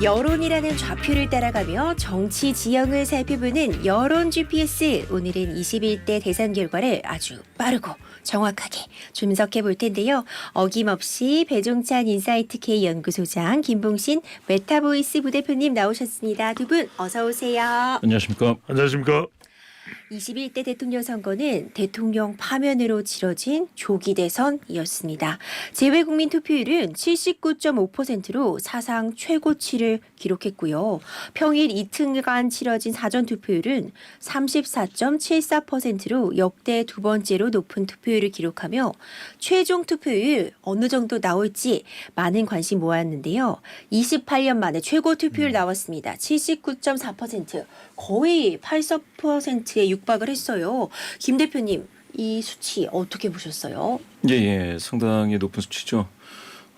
여론이라는 좌표를 따라가며 정치 지형을 살펴보는 여론 GPS. 오늘은 21대 대선 결과를 아주 빠르고 정확하게 분석해 볼 텐데요. 어김없이 배종찬 인사이트 K 연구소장, 김봉신 메타보이스 부대표님 나오셨습니다. 두 분 어서 오세요. 안녕하십니까. 안녕하십니까. 21대 대통령 선거는 대통령 파면으로 치러진 조기 대선이었습니다. 재외국민 투표율은 79.5%로 사상 최고치를 기록했고요. 평일 이틀간 치러진 사전 투표율은 34.74%로 역대 두 번째로 높은 투표율을 기록하며 최종 투표율 어느 정도 나올지 많은 관심 모았는데요. 28년 만에 최고 투표율 나왔습니다. 79.4%, 거의 80%에 육박을 했어요. 김 대표님, 이 수치 어떻게 보셨어요? 예, 상당히 높은 수치죠.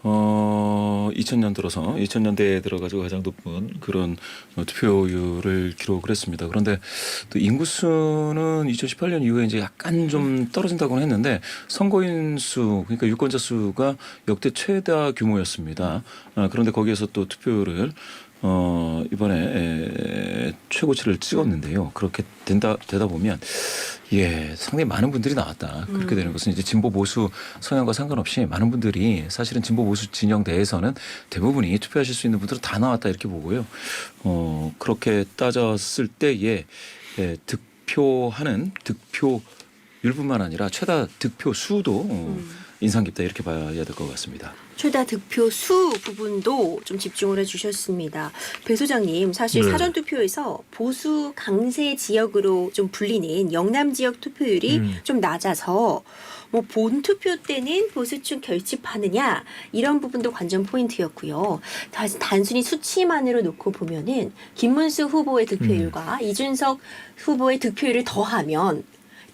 2000년대에 들어가지고 가장 높은 그런 투표율을 기록을 했습니다. 그런데 또 인구수는 2018년 이후에 이제 약간 좀 떨어진다고는 했는데 선거인 수, 그러니까 유권자 수가 역대 최다 규모였습니다. 그런데 거기에서 또 투표율을 이번에 최고치를 찍었는데요. 그렇게 되다 보면 상당히 많은 분들이 나왔다. 그렇게 되는 것은 이제 진보 보수 성향과 상관없이 많은 분들이 사실은 진보 보수 진영 내에서는 대부분이 투표하실 수 있는 분들은 다 나왔다 이렇게 보고요. 그렇게 따졌을 때에 득표하는 득표율뿐만 아니라 최다 득표 수도 인상 깊다 이렇게 봐야 될 것 같습니다. 최다 득표 수 부분도 좀 집중을 해주셨습니다. 배 소장님, 사실 네. 사전투표에서 보수 강세 지역으로 좀 불리는 영남 지역 투표율이 좀 낮아서 뭐 본투표 때는 보수층 결집하느냐 이런 부분도 관전 포인트였고요. 단순히 수치만으로 놓고 보면은 김문수 후보의 득표율과 이준석 후보의 득표율을 더하면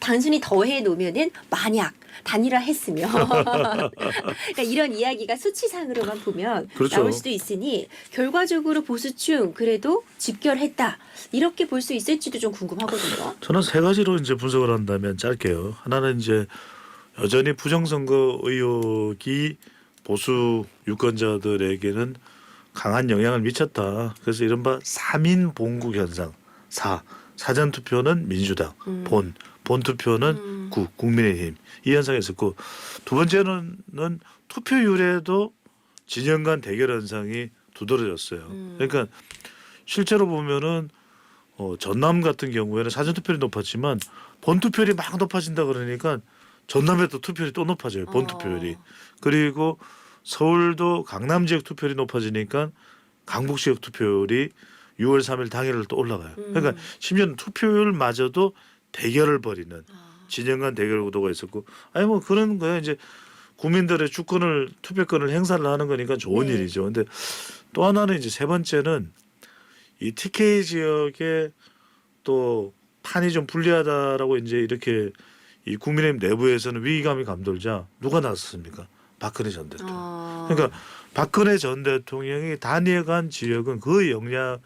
단순히 더해 놓으면은 만약 단일화했으면 그러니까 이런 이야기가 수치상으로만 보면 그렇죠. 나올 수도 있으니 결과적으로 보수층 그래도 집결했다 이렇게 볼 수 있을지도 좀 궁금하거든요. 저는 세 가지로 이제 분석을 한다면 짧게요. 하나는 이제 여전히 부정선거 의혹이 보수 유권자들에게는 강한 영향을 미쳤다. 그래서 이른바 3인 봉국 현상. 사전투표는 민주당, 본투표는 국민의힘. 이 현상이 있었고, 두 번째는 투표율에도 진영 간 대결 현상이 두드러졌어요. 그러니까 실제로 보면은 전남 같은 경우에는 사전투표율이 높았지만 본투표율이 막 높아진다 그러니까 전남에도 투표율이 또 높아져요. 본투표율이. 그리고 서울도 강남 지역 투표율이 높아지니까 강북 지역 투표율이 6월 3일 당일을 또 올라가요. 그러니까 심지어는 투표율마저도 대결을 벌이는 진영 간 대결 구도가 있었고, 아니 뭐 그런 거예요. 이제 국민들의 주권을 투표권을 행사를 하는 거니까 좋은 일이죠. 근데 또 하나는 이제 세 번째는 이 TK 지역에 또 판이 좀 불리하다라고 이제 이렇게 이 국민의힘 내부에서는 위기감이 감돌자 누가 나섰습니까? 박근혜 전 대통령. 그러니까 박근혜 전 대통령이 다녀간 지역은 그 영향이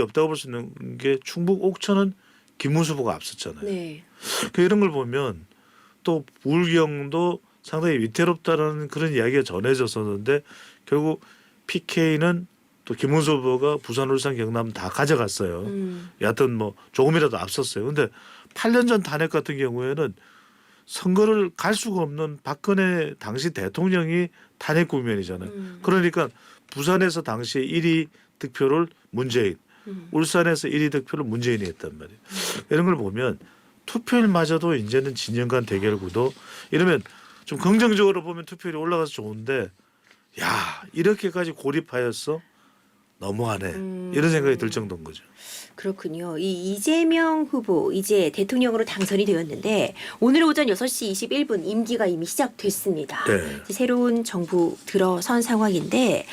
없다고 볼 수 있는 게 충북 옥천은 김문수 후보가 앞섰잖아요. 네. 그 이런 걸 보면 또 부울경도 상당히 위태롭다라는 그런 이야기가 전해졌었는데 결국 PK는 또 김문수 후보가 부산, 울산, 경남 다 가져갔어요. 여하튼 뭐 조금이라도 앞섰어요. 근데 8년 전 탄핵 같은 경우에는 선거를 갈 수가 없는 박근혜 당시 대통령이 탄핵 국면이잖아요. 그러니까 부산에서 당시에 1위 득표를 문재인, 울산에서 1위 득표를 문재인이 했단 말이에요. 이런 걸 보면 투표율마저도 이제는 진영 간 대결 구도. 이러면 좀 긍정적으로 보면 투표율이 올라가서 좋은데 야 이렇게까지 고립하였어? 너무하네. 이런 생각이 들 정도인 거죠. 그렇군요. 이 이재명 후보 이제 대통령으로 당선이 되었는데 오늘 오전 6시 21분 임기가 이미 시작됐습니다. 네. 이제 새로운 정부 들어선 상황인데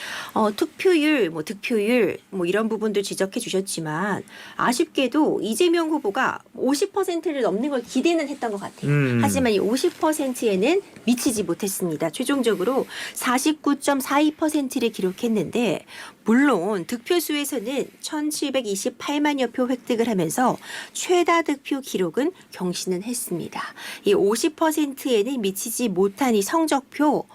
투표율, 득표율 이런 부분도 지적해 주셨지만 아쉽게도 이재명 후보가 50%를 넘는 걸 기대는 했던 것 같아요. 하지만 이 50%에는 미치지 못했습니다. 최종적으로 49.42%를 기록했는데 물론 득표수에서는 1728만여 표 획득을 하면서 최다 득표 기록은 경신은 했습니다. 이 50%에는 미치지 못한 이 성적표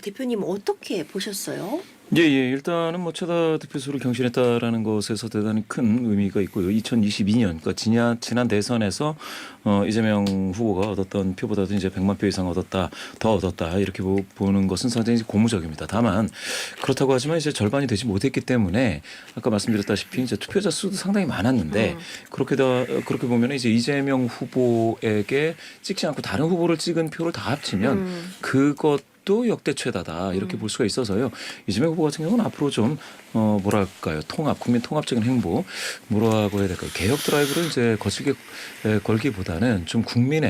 대표님 어떻게 보셨어요? 예, 예. 일단은 뭐 최다 득표수를 경신했다라는 것에서 대단히 큰 의미가 있고요. 2022년, 그러니까 지난 대선에서 이재명 후보가 얻었던 표보다도 이제 100만 표 이상 얻었다, 더 얻었다 이렇게 보는 것은 상당히 고무적입니다. 다만 그렇다고 하지만 이제 절반이 되지 못했기 때문에 아까 말씀드렸다시피 이제 투표자 수도 상당히 많았는데 그렇게 보면 이제 이재명 후보에게 찍지 않고 다른 후보를 찍은 표를 다 합치면 그것도 역대 최다다 이렇게 볼 수가 있어서요. 이재명 후보 같은 경우는 앞으로 좀 뭐랄까요, 국민 통합적인 행보, 뭐라고 해야 될까요, 개혁 드라이브를 이제 거칠게 걸기보다는 좀 국민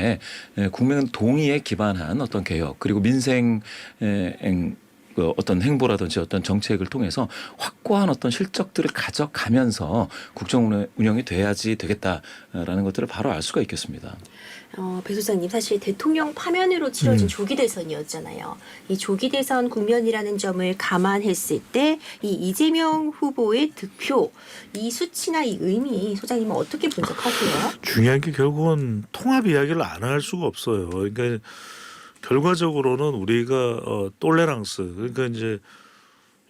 동의에 기반한 어떤 개혁, 그리고 민생 그 어떤 행보라든지 어떤 정책을 통해서 확고한 어떤 실적들을 가져가면서 국정 운영이 돼야지 되겠다라는 것들을 바로 알 수가 있겠습니다. 배 소장님, 사실 대통령 파면으로 치러진 조기 대선이었잖아요. 이 조기 대선 국면이라는 점을 감안했을 때 이 이재명 후보의 득표, 이 수치나 이 의미, 소장님은 어떻게 분석하세요? 중요한 게 결국은 통합 이야기를 안 할 수가 없어요. 그러니까 결과적으로는 우리가 똘레랑스, 그러니까 이제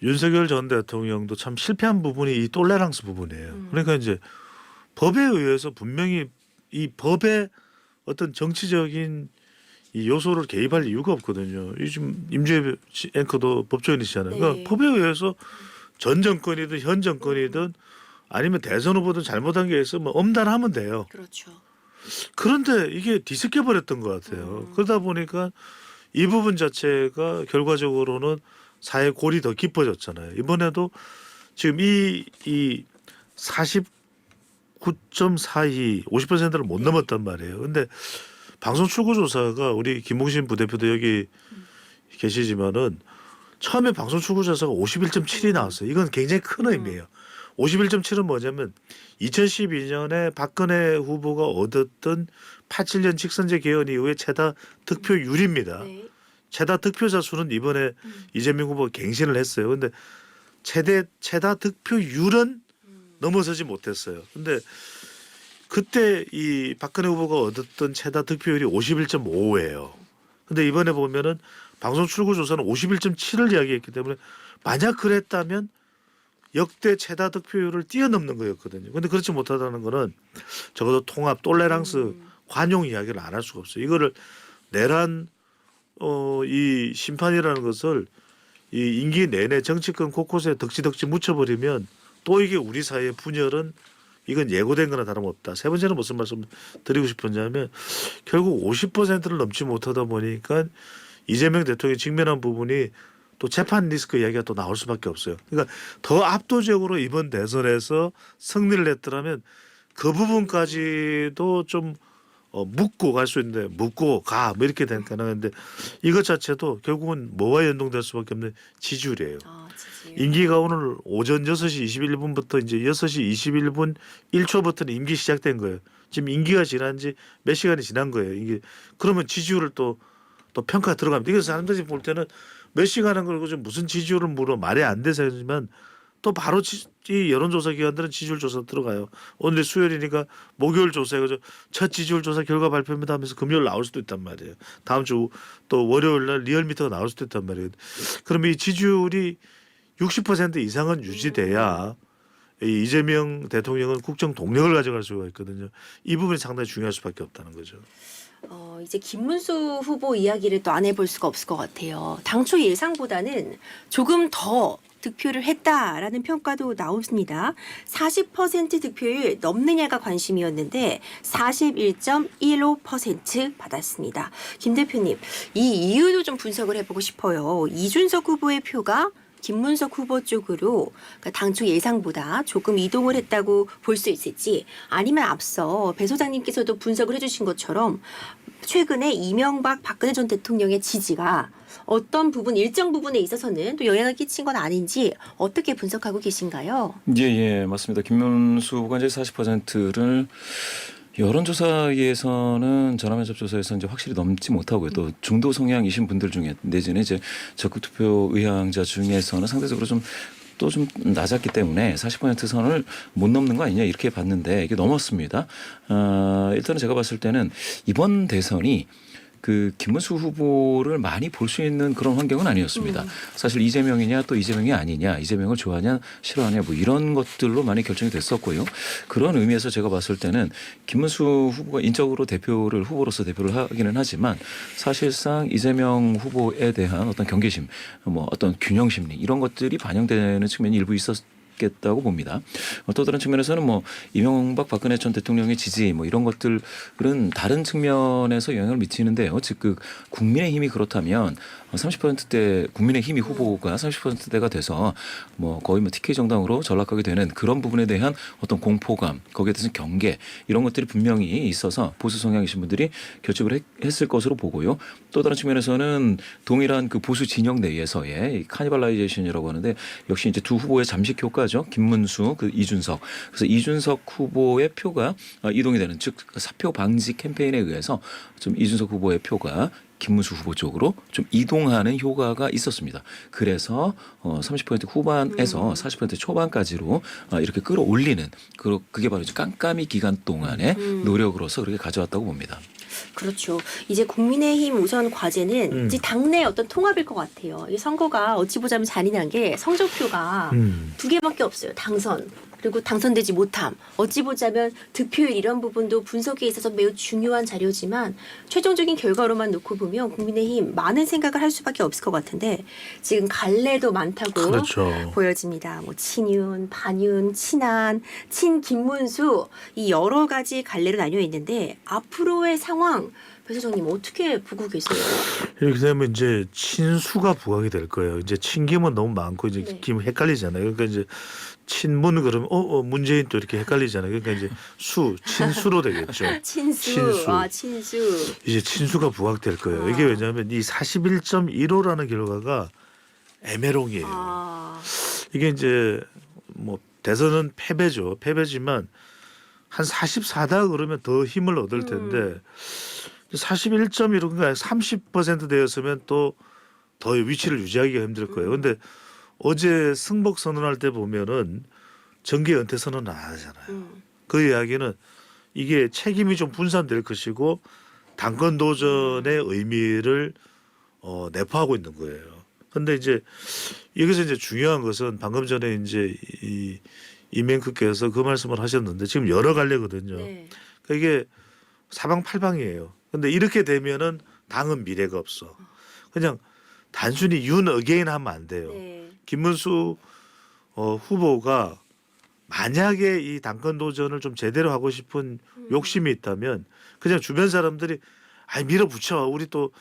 윤석열 전 대통령도 참 실패한 부분이 이 똘레랑스 부분이에요. 그러니까 이제 법에 의해서 분명히 이 법의 어떤 정치적인 이 요소를 개입할 이유가 없거든요. 요즘 임주혜 앵커도 법조인이시잖아요. 그러니까 네. 법에 의해서 전 정권이든 현 정권이든 아니면 대선 후보든 잘못한 게 있으면 엄단하면 돼요. 그렇죠. 그런데 이게 뒤섞여 버렸던 것 같아요. 그러다 보니까 이 부분 자체가 결과적으로는 사회 골이 더 깊어졌잖아요. 이번에도 지금 이 49.42, 50%를 못 넘었단 말이에요. 근데 방송 출구조사가 우리 김봉신 부대표도 여기 계시지만은 처음에 방송 출구조사가 51.7이 나왔어요. 이건 굉장히 큰 의미예요. 51.7은 뭐냐면 2012년에 박근혜 후보가 얻었던 87년 직선제 개헌 이후에 최다 득표율입니다. 네. 최다 득표자 수는 이번에 이재명 후보가 갱신을 했어요. 근데 최다 득표율은 넘어서지 못했어요. 근데 그때 이 박근혜 후보가 얻었던 최다 득표율이 51.5예요. 근데 이번에 보면은 방송 출구 조사는 51.7을 이야기했기 때문에 만약 그랬다면 역대 최다 득표율을 뛰어넘는 거였거든요. 근데 그렇지 못하다는 거는 적어도 통합, 똘레랑스, 관용 이야기를 안 할 수가 없어요. 이거를 내란 이 심판이라는 것을 이 임기 내내 정치권 곳곳에 덕지덕지 묻혀버리면 또 이게 우리 사회의 분열은 이건 예고된 거나 다름없다. 세 번째는 무슨 말씀 드리고 싶었냐면 결국 50%를 넘지 못하다 보니까 이재명 대통령이 직면한 부분이 또 재판 리스크 이야기가 또 나올 수밖에 없어요. 그러니까 더 압도적으로 이번 대선에서 승리를 했더라면 그 부분까지도 좀 묻고 갈 수 있는데 묻고 가 뭐 이렇게 될 가능한데 이것 자체도 결국은 뭐와 연동될 수밖에 없는 지지율이에요. 지지율. 임기가 오늘 오전 6시 21분부터 이제 6시 21분 1초부터는 임기 시작된 거예요. 지금 임기가 지난 지 몇 시간이 지난 거예요. 이게 그러면 지지율을 또 평가 들어갑니다. 이게 사람들이 볼 때는 몇 시간 한 걸 좀 무슨 지지율을 물어 말이 안 돼서지만 또 바로 이 여론조사 기관들은 지지율 조사 들어가요. 오늘 수요일이니까 목요일 조사해서 첫 지지율 조사 결과 발표입니다 하면서 금요일 나올 수도 있단 말이에요. 다음 주 또 월요일 날 리얼미터가 나올 수도 있단 말이에요. 그러면 이 지지율이 60% 이상은 유지돼야 이 이재명 대통령은 국정 동력을 가져갈 수가 있거든요. 이 부분이 상당히 중요할 수밖에 없다는 거죠. 이제 김문수 후보 이야기를 또 안 해볼 수가 없을 것 같아요. 당초 예상보다는 조금 더 득표를 했다라는 평가도 나옵니다. 40% 득표율 넘느냐가 관심이었는데 41.15% 받았습니다. 김 대표님, 이 이유도 좀 분석을 해보고 싶어요. 이준석 후보의 표가 김문석 후보 쪽으로 그러니까 당초 예상보다 조금 이동을 했다고 볼 수 있을지, 아니면 앞서 배 소장님께서도 분석을 해주신 것처럼 최근에 이명박 박근혜 전 대통령의 지지가 어떤 부분, 일정 부분에 있어서는 또 영향을 끼친 건 아닌지 어떻게 분석하고 계신가요? 예, 맞습니다. 김문수 후보가 이제 40%를 여론조사에서는 전화면접 조사에서 이제 확실히 넘지 못하고요. 또 중도 성향이신 분들 중에 내지는 이제 적극 투표 의향자 중에서는 상대적으로 좀 낮았기 때문에 40% 선을 못 넘는 거 아니냐 이렇게 봤는데 이게 넘었습니다. 일단은 제가 봤을 때는 이번 대선이 그 김문수 후보를 많이 볼 수 있는 그런 환경은 아니었습니다. 사실 이재명이냐 또 이재명이 아니냐, 이재명을 좋아하냐 싫어하냐 뭐 이런 것들로 많이 결정이 됐었고요. 그런 의미에서 제가 봤을 때는 김문수 후보가 인적으로 후보로서 대표를 하기는 하지만 사실상 이재명 후보에 대한 어떤 경계심, 뭐 어떤 균형 심리 이런 것들이 반영되는 측면이 일부 있었겠다고 봅니다. 또 다른 측면에서는 뭐 이명박 박근혜 전 대통령의 지지 뭐 이런 것들은 다른 측면에서 영향을 미치는데요. 즉 그 국민의힘이 그렇다면 30%대 국민의힘이 후보가 30%대가 돼서 뭐 거의 뭐 TK 정당으로 전락하게 되는 그런 부분에 대한 어떤 공포감, 거기에 대해서 경계 이런 것들이 분명히 있어서 보수 성향이신 분들이 결집을 했을 것으로 보고요. 또 다른 측면에서는 동일한 그 보수 진영 내에서의 카니발라이제이션이라고 하는데 역시 이제 두 후보의 잠식 효과죠. 김문수, 그 이준석. 그래서 이준석 후보의 표가 이동이 되는 즉 사표 방지 캠페인에 의해서 좀 이준석 후보의 표가 김문수 후보 쪽으로 좀 이동하는 효과가 있었습니다. 그래서 30% 후반에서 40% 초반까지로 이렇게 끌어올리는 그게 바로 깜깜이 기간 동안의 노력으로서 그렇게 가져왔다고 봅니다. 그렇죠. 이제 국민의힘 우선 과제는 이제 당내 어떤 통합일 것 같아요. 이 선거가 어찌 보자면 잔인한 게 성적표가 두 개밖에 없어요. 당선. 그리고 당선되지 못함. 어찌 보자면 득표율 이런 부분도 분석에 있어서 매우 중요한 자료지만 최종적인 결과로만 놓고 보면 국민의힘 많은 생각을 할 수밖에 없을 것 같은데 지금 갈래도 많다고 그렇죠. 보여집니다. 뭐 친윤, 반윤, 친한, 친김문수 이 여러 가지 갈래로 나뉘어 있는데 앞으로의 상황 배 소장님 어떻게 보고 계세요? 이렇게 되면 이제 친수가 부각이 될 거예요. 이제 친김은 너무 많고 이제 네. 김 헷갈리잖아요. 그러니까 이제 친문 그러면 문재인 또 이렇게 헷갈리잖아요. 그러니까 이제 친수로 되겠죠. 친수. 아, 친수. 이제 친수가 부각될 거예요. 이게 왜냐하면 이 41.15라는 결과가 애매롱이에요. 이게 이제 뭐 대선은 패배죠. 패배지만 한 44다 그러면 더 힘을 얻을 텐데 41.15 그러니까 30% 되었으면 또 더 위치를 유지하기가 힘들 거예요. 그런데 어제 승복 선언할 때 보면은 정계 은퇴 선언은 안 하잖아요. 그 이야기는 이게 책임이 좀 분산될 것이고 당권 도전의 의미를 내포하고 있는 거예요. 그런데 이제 여기서 이제 중요한 것은 방금 전에 이제 이 이명크께서 그 말씀을 하셨는데 지금 여러 갈래거든요. 네. 그러니까 이게 사방팔방이에요. 근데 이렇게 되면은 당은 미래가 없어. 그냥 단순히 윤 어게인 하면 안 돼요. 네. 김문수 후보가 만약에 이 당권 도전을 좀 제대로 하고 싶은 욕심이 있다면 그냥 주변 사람들이 밀어붙여 우리 또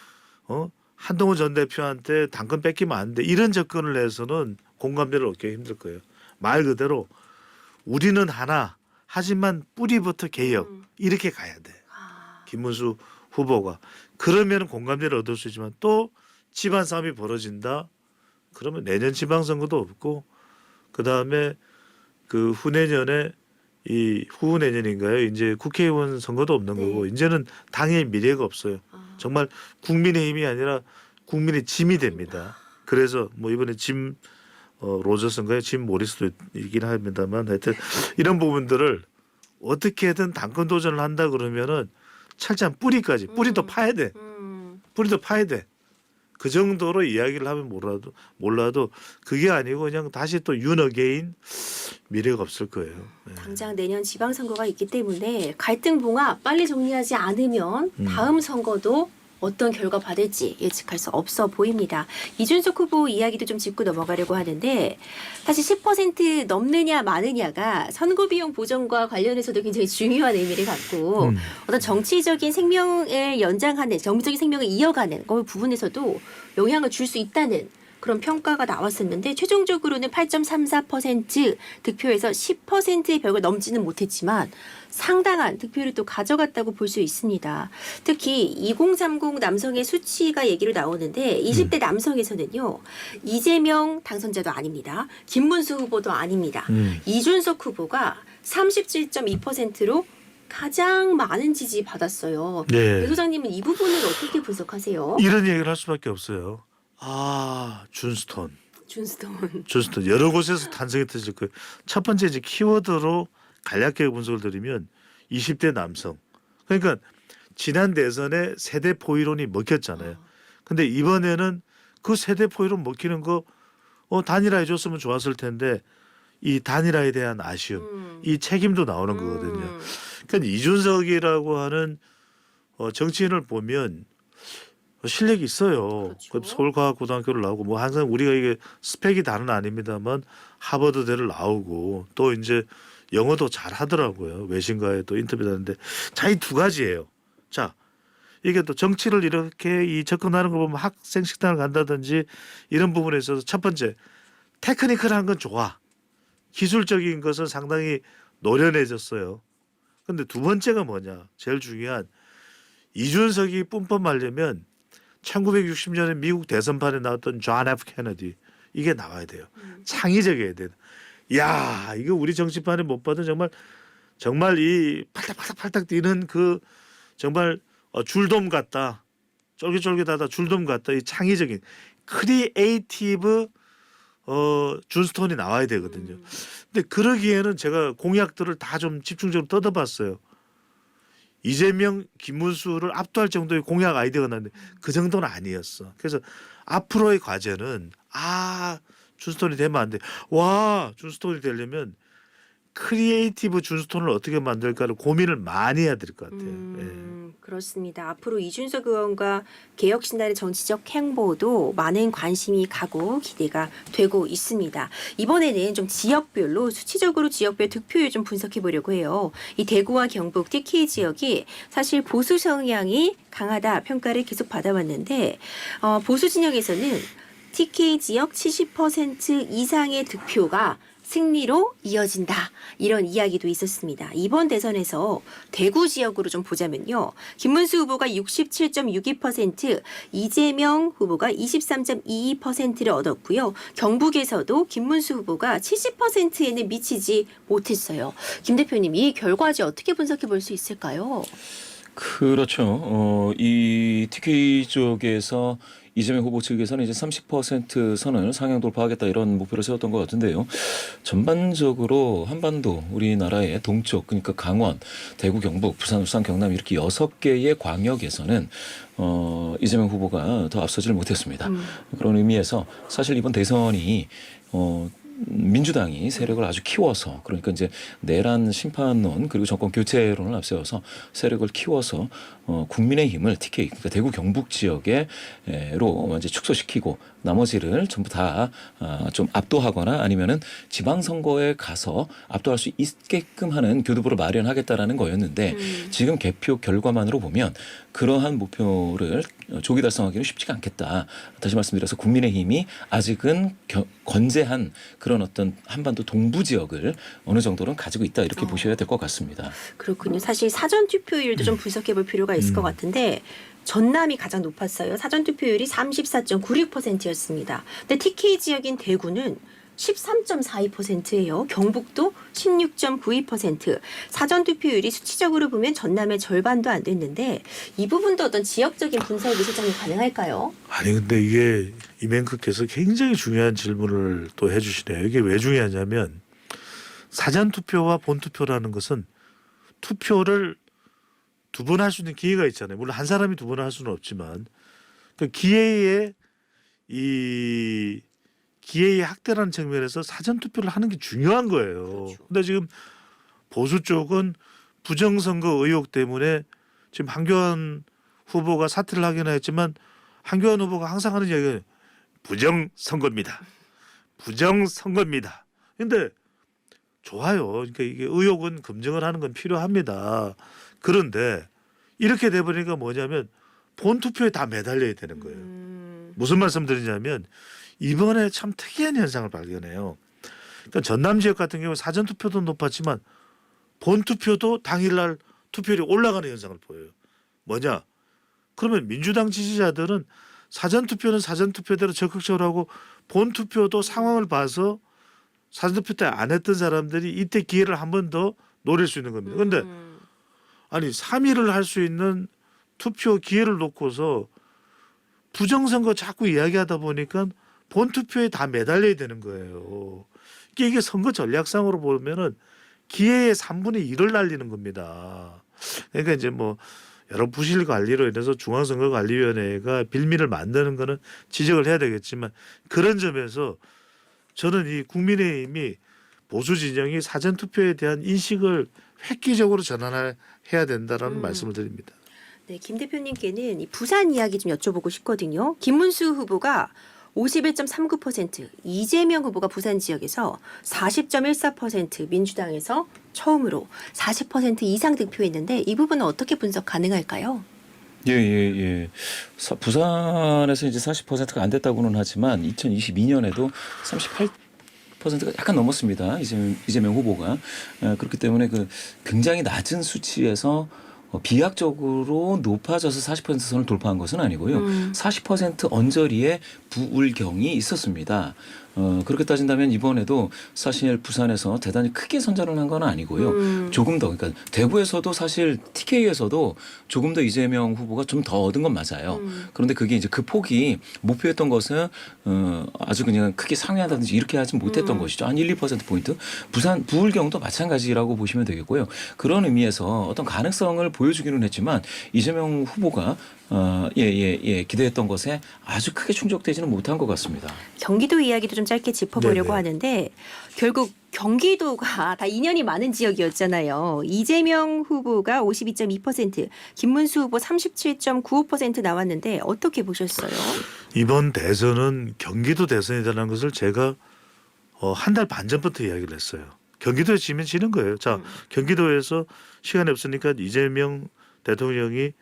한동훈 전 대표한테 당권 뺏기면 안 돼 이런 접근을 해서는 공감대를 얻기 힘들 거예요. 말 그대로 우리는 하나 하지만 뿌리부터 개혁 이렇게 가야 돼. 김문수 후보가 그러면 공감대를 얻을 수 있지만 또 집안 싸움이 벌어진다. 그러면 내년 지방선거도 없고 그 다음에 그 후내년에 이 후내년인가요? 이제 국회의원 선거도 없는 거고 이제는 당의 미래가 없어요. 정말 국민의힘이 아니라 국민의 짐이 됩니다. 그래서 뭐 이번에 짐 로저스인가요? 짐 모리스도 있긴 합니다만 하여튼 이런 부분들을 어떻게든 당권 도전을 한다 그러면은 철저한 뿌리까지 뿌리도 파야 돼. 뿌리도 파야 돼. 그 정도로 이야기를 하면 몰라도 그게 아니고 그냥 다시 또 윤어게인 미래가 없을 거예요. 네. 당장 내년 지방선거가 있기 때문에 갈등 봉합 빨리 정리하지 않으면 다음 선거도 어떤 결과 받을지 예측할 수 없어 보입니다. 이준석 후보 이야기도 좀 짚고 넘어가려고 하는데 사실 10% 넘느냐 마느냐가 선거 비용 보전과 관련해서도 굉장히 중요한 의미를 갖고 어떤 정치적인 생명을 연장하는 정치적인 생명을 이어가는 그 부분에서도 영향을 줄 수 있다는 그런 평가가 나왔었는데 최종적으로는 8.34% 득표에서 10%의 벽을 넘지는 못했지만 상당한 득표를 또 가져갔다고 볼 수 있습니다. 특히 2030 남성의 수치가 얘기로 나오는데 20대 남성에서는요. 이재명 당선자도 아닙니다. 김문수 후보도 아닙니다. 이준석 후보가 37.2%로 가장 많은 지지 받았어요. 네. 배 소장님은 이 부분을 어떻게 분석하세요? 이런 얘기를 할 수밖에 없어요. 준스톤 여러 곳에서 탄생했을 거예요. 첫 번째 이제 키워드로 간략하게 분석을 드리면 20대 남성. 그러니까 지난 대선에 세대 포위론이 먹혔잖아요. 근데 이번에는 그 세대 포위론 먹히는 거 단일화해 줬으면 좋았을 텐데 이 단일화에 대한 아쉬움, 이 책임도 나오는 거거든요. 그러니까 이준석이라고 하는 정치인을 보면 실력이 있어요. 그렇죠. 서울과학고등학교를 나오고 뭐 항상 우리가 이게 스펙이 다는 아닙니다만 하버드대를 나오고 또 이제 영어도 잘 하더라고요. 외신과에 또 인터뷰 하는데 자, 이 두 가지예요. 자, 이게 또 정치를 이렇게 이 접근하는 거 보면 학생 식당을 간다든지 이런 부분에 있어서 첫 번째 테크니컬한 건 좋아. 기술적인 것은 상당히 노련해졌어요. 근데 두 번째가 뭐냐? 제일 중요한 이준석이 뿜뿜하려면 1960년에 미국 대선판에 나왔던 존 F 케너디 이게 나와야 돼요. 창의적이어야 돼요. 야, 이거 우리 정치판에 못 받은 정말 이 팔딱팔딱 뛰는 그 정말 줄돔 같다. 쫄깃쫄깃하다 줄돔 같다. 이 창의적인 크리에이티브 준스톤이 나와야 되거든요. 근데 그러기에는 제가 공약들을 다 좀 집중적으로 뜯어봤어요. 이재명, 김문수를 압도할 정도의 공약 아이디어가 나는데 그 정도는 아니었어. 그래서 앞으로의 과제는 준스톤이 되면 안 돼. 와, 준스톤이 되려면 크리에이티브 준스톤을 어떻게 만들까를 고민을 많이 해야 될 것 같아요. 그렇습니다. 앞으로 이준석 의원과 개혁신당의 정치적 행보도 많은 관심이 가고 기대가 되고 있습니다. 이번에는 좀 지역별로 수치적으로 지역별 득표율 좀 분석해 보려고 해요. 이 대구와 경북 TK 지역이 사실 보수 성향이 강하다 평가를 계속 받아왔는데 보수 진영에서는 TK 지역 70% 이상의 득표가 승리로 이어진다. 이런 이야기도 있었습니다. 이번 대선에서 대구 지역으로 좀 보자면요. 김문수 후보가 67.62%, 이재명 후보가 23.22%를 얻었고요. 경북에서도 김문수 후보가 70%에는 미치지 못했어요. 김 대표님, 이 결과지 어떻게 분석해 볼 수 있을까요? 그렇죠. 이 TK 쪽에서 이재명 후보 측에서는 이제 30% 선을 상향 돌파하겠다 이런 목표를 세웠던 것 같은데요. 전반적으로 한반도 우리나라의 동쪽 그러니까 강원, 대구, 경북, 부산, 울산, 경남 이렇게 6개의 광역에서는 이재명 후보가 더 앞서지를 못했습니다. 그런 의미에서 사실 이번 대선이 민주당이 세력을 아주 키워서 그러니까 이제 내란 심판론 그리고 정권 교체론을 앞세워서 세력을 키워서 국민의힘을 TK 그러니까 대구 경북 지역에로 이제 축소시키고 나머지를 전부 다 좀 압도하거나 아니면은 지방선거에 가서 압도할 수 있게끔 하는 교두보를 마련하겠다라는 거였는데 지금 개표 결과만으로 보면 그러한 목표를 조기 달성하기는 쉽지가 않겠다. 다시 말씀드려서 국민의힘이 아직은 건재한 그런 어떤 한반도 동부 지역을 어느 정도는 가지고 있다 이렇게 보셔야 될 것 같습니다. 그렇군요. 사실 사전 투표율도 좀 분석해 볼 필요가 있을 것 같은데 전남이 가장 높았어요. 사전 투표율이 34.96%였습니다. 근데 TK 지역인 대구는 13.42%예요. 경북도 16.92%. 사전 투표율이 수치적으로 보면 전남의 절반도 안 됐는데 이 부분도 어떤 지역적인 분석이 실장님 가능할까요? 아니 근데 이게 이맹크께서 굉장히 중요한 질문을 또 해주시네요. 이게 왜 중요하냐면 사전 투표와 본 투표라는 것은 투표를 두 번 할 수 있는 기회가 있잖아요. 물론 한 사람이 두 번 할 수는 없지만 그 기회의 학대라는 측면에서 사전 투표를 하는 게 중요한 거예요. 그렇죠. 근데 지금 보수 쪽은 부정선거 의혹 때문에 지금 한교안 후보가 사퇴를 하긴 했지만 한교안 후보가 항상 하는 이야기가 부정선거입니다. 부정선거입니다. 근데 좋아요. 그러니까 이게 의혹은 검증을 하는 건 필요합니다. 그런데 이렇게 돼버리니까 뭐냐면 본 투표에 다 매달려야 되는 거예요. 무슨 말씀드리냐면 이번에 참 특이한 현상을 발견해요. 그러니까 전남 지역 같은 경우 사전 투표도 높았지만 본 투표도 당일날 투표율이 올라가는 현상을 보여요. 뭐냐? 그러면 민주당 지지자들은 사전 투표는 사전 투표대로 적극적으로 하고 본 투표도 상황을 봐서 사전 투표 때 안 했던 사람들이 이때 기회를 한 번 더 노릴 수 있는 겁니다. 그런데 아니 3일을 할 수 있는 투표 기회를 놓고서 부정선거 자꾸 이야기하다 보니까 본 투표에 다 매달려야 되는 거예요. 이게 선거 전략상으로 보면은 기회의 3분의 1을 날리는 겁니다. 그러니까 이제 뭐 여러 부실 관리로 인해서 중앙선거관리위원회가 빌미를 만드는 거는 지적을 해야 되겠지만 그런 점에서 저는 이 국민의힘이 보수 진영이 사전 투표에 대한 인식을 획기적으로 전환해야 된다라는 말씀을 드립니다. 네, 김 대표님께는 이 부산 이야기 좀 여쭤보고 싶거든요. 김문수 후보가 51.39%, 이재명 후보가 부산 지역에서 40.14%, 민주당에서 처음으로 40% 이상 득표했는데 이 부분은 어떻게 분석 가능할까요? 예. 부산에서 이제 40%가 안 됐다고는 하지만 2022년에도 38%가 약간 넘었습니다. 이재명 후보가. 그렇기 때문에 그 굉장히 낮은 수치에서 비약적으로 높아져서 40% 선을 돌파한 것은 아니고요. 40% 언저리에 부울경이 있었습니다. 그렇게 따진다면 이번에도 사실 부산에서 대단히 크게 선전을 한 건 아니고요. 조금 더 그러니까 대구에서도 사실 TK에서도 조금 더 이재명 후보가 좀 더 얻은 건 맞아요. 그런데 그게 이제 그 폭이 목표했던 것은 아주 그냥 크게 상회한다든지 이렇게 하지 못했던 것이죠. 한 1, 2%포인트. 부산 부울경도 마찬가지라고 보시면 되겠고요. 그런 의미에서 어떤 가능성을 보여주기는 했지만 이재명 후보가 기대했던 것에 아주 크게 충족되지는 못한 것 같습니다. 경기도 이야기도 좀 짧게 짚어보려고 네네. 하는데 결국 경기도가 다 인연이 많은 지역이었잖아요. 이재명 후보가 52.2%, 김문수 후보 37.95% 나왔는데 어떻게 보셨어요? 이번 대선은 경기도 대선이라는 것을 제가 한 달 반 전부터 이야기를 했어요. 경기도에 지면 지는 거예요. 자, 경기도에서 시간이 없으니까 이재명 대통령이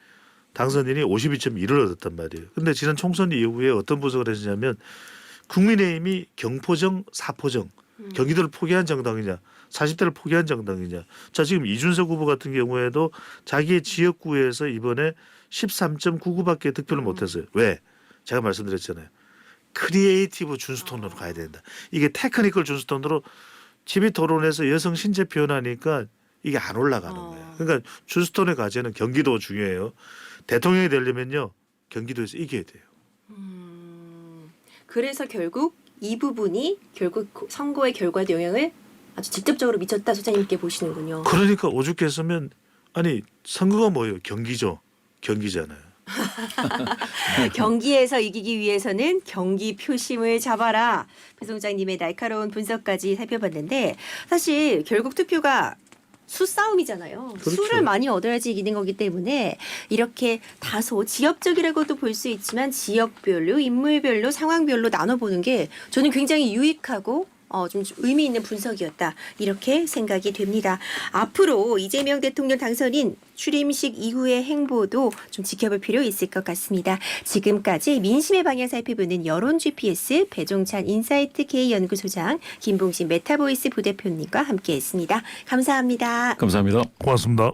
당선인이 52.1을 얻었단 말이에요. 근데 지난 총선 이후에 어떤 분석을 했냐면 국민의힘이 경포정, 사포정, 경기도를 포기한 정당이냐, 40대를 포기한 정당이냐. 자, 지금 이준석 후보 같은 경우에도 자기의 지역구에서 이번에 13.99밖에 득표를 못했어요. 왜? 제가 말씀드렸잖아요. 크리에이티브 준수톤으로 가야 된다. 이게 테크니컬 준수톤으로 TV 토론에서 여성 신체 표현하니까 이게 안 올라가는 거예요. 그러니까 준수톤의 과제는 경기도 중요해요. 대통령이 되려면요 경기도에서 이겨야 돼요. 그래서 결국 이 부분이 결국 선거의 결과에 영향을 아주 직접적으로 미쳤다 소장님께 보시는군요. 그러니까 오죽했으면 아니 선거가 뭐예요? 경기죠. 경기잖아요. 경기에서 이기기 위해서는 경기 표심을 잡아라. 배 소장님의 날카로운 분석까지 살펴봤는데 사실 결국 투표가 수싸움이잖아요. 그렇죠. 수를 많이 얻어야지 이기는 거기 때문에 이렇게 다소 지역적이라고도 볼 수 있지만 지역별로 인물별로 상황별로 나눠보는 게 저는 굉장히 유익하고 좀 의미 있는 분석이었다. 이렇게 생각이 됩니다. 앞으로 이재명 대통령 당선인 출임식 이후의 행보도 좀 지켜볼 필요 있을 것 같습니다. 지금까지 민심의 방향 살펴보는 여론 GPS 배종찬 인사이트 K연구소장 김봉신 메타보이스 부대표님과 함께했습니다. 감사합니다. 감사합니다. 고맙습니다.